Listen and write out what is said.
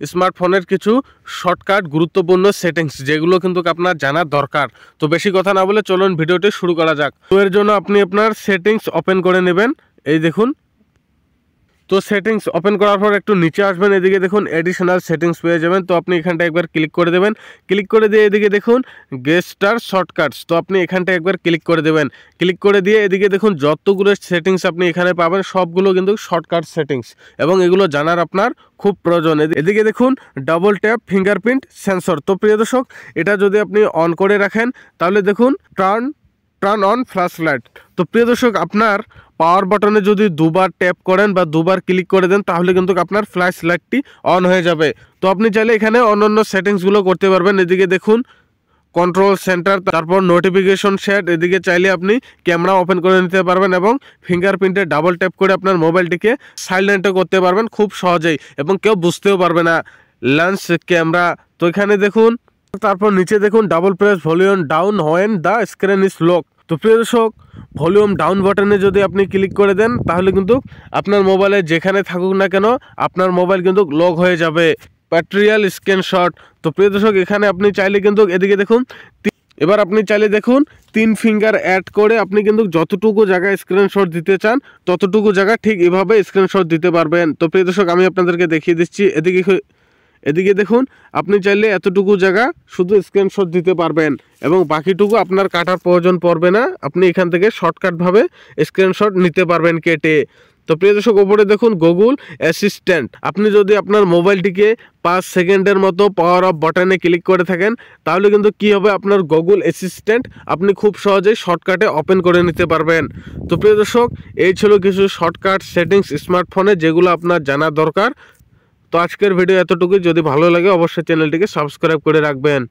স্মার্টফোনের কিছু শর্টকাট গুরুত্বপূর্ণ সেটিংস যেগুলো কিন্তু আপনার জানা দরকার। তো বেশি কথা না বলে চলুন ভিডিওটি শুরু করা যাক। তো এর জন্য আপনি আপনার সেটিংস ওপেন করে নেবেন। এই দেখুন, তো সেটিংস ওপেন করার পর একটু নিচে আসবেন, এদিকে দেখুন এডিশনাল সেটিংস পেয়ে যাবেন। তো আপনি এখানটা একবার ক্লিক করে দেবেন। ক্লিক করে দিয়ে এদিকে দেখুন গেস্টার শর্টকাটস, তো আপনি এখানটা একবার ক্লিক করে দেবেন। ক্লিক করে দিয়ে এদিকে দেখুন যতগুলো সেটিংস আপনি এখানে পাবেন সবগুলো কিন্তু শর্টকাট সেটিংস এবং এগুলো জানার আপনার খুব প্রয়োজন। এদিকে দেখুন ডাবল ট্যাপ ফিঙ্গারপ্রিন্ট সেন্সর। তো প্রিয় দর্শক, এটা যদি আপনি অন করে রাখেন তাহলে দেখুন টার্ন অন ফ্ল্যাশ লাইট। তো প্রিয় দর্শক, আপনার পাওয়ার বাটনে যদি দুবার ট্যাপ করেন বা দুবার ক্লিক করে দেন তাহলে কিন্তু আপনার ফ্ল্যাশ লাইটটি অন হয়ে যাবে। তো আপনি চাইলে এখানে অন্যান্য সেটিংসগুলো করতে পারবেন। এদিকে দেখুন কন্ট্রোল সেন্টার, তারপর নোটিফিকেশন সেট, এদিকে চাইলে আপনি ক্যামেরা ওপেন করে নিতে পারবেন এবং ফিঙ্গারপ্রিন্টে ডাবল ট্যাপ করে আপনার মোবাইলটিকে সাইলেন্টও করতে পারবেন খুব সহজেই এবং কেউ বুঝতেও পারবে না। লেন্স ক্যামেরা, তো এখানে দেখুন, তারপর নিচে দেখুন double press volume down when the screen is lock. তো প্রিয় দর্শক, ভলিউম ডাউন বাটনে যদি আপনি ক্লিক করে দেন তাহলে কিন্তু আপনার মোবাইলে যেখানে থাকুক না কেন আপনার মোবাইল কিন্তু লক হয়ে যাবে। প্যাট্রিয়াল স্ক্রিনশট, তো প্রিয় দর্শক এখানে আপনি চাইলে কিন্তু এদিকে দেখুন এবার আপনি চাইলে দেখুন 3 ফিঙ্গার অ্যাড করে আপনি কিন্তু যতটুকু জায়গায় স্ক্রিনশট দিতে চান ততটুকু জায়গা ঠিক এভাবে স্ক্রিনশট দিতে পারবেন। তো প্রিয় দর্শক, আমি আপনাদেরকে দেখিয়ে দিচ্ছি। এদিকে দেখুন আপনি চাইলে এতটুকু জায়গা শুধু স্ক্রিনশট দিতে পারবেন এবং বাকিটুকু আপনার কাটার প্রয়োজন পড়বে না। আপনি এখান থেকে শর্টকাটভাবে স্ক্রিনশট নিতে পারবেন কেটে। তো প্রিয় দর্শক, ওপরে দেখুন গুগল অ্যাসিস্ট্যান্ট। আপনি যদি আপনার মোবাইলটিকে 5 সেকেন্ডের মতো পাওয়ার অফ বাটনে ক্লিক করে থাকেন তাহলে কিন্তু কি হবে, আপনার গুগল অ্যাসিস্ট্যান্ট আপনি খুব সহজেই শর্টকাটে ওপেন করে নিতে পারবেন। তো প্রিয় দর্শক, এই ছিল কিছু শর্টকাট সেটিংস স্মার্টফোনে যেগুলো আপনার জানা দরকার। তো আজকের ভিডিও এতটুকুই। যদি ভালো লাগে অবশ্যই চ্যানেলটিকে সাবস্ক্রাইব করে রাখবেন।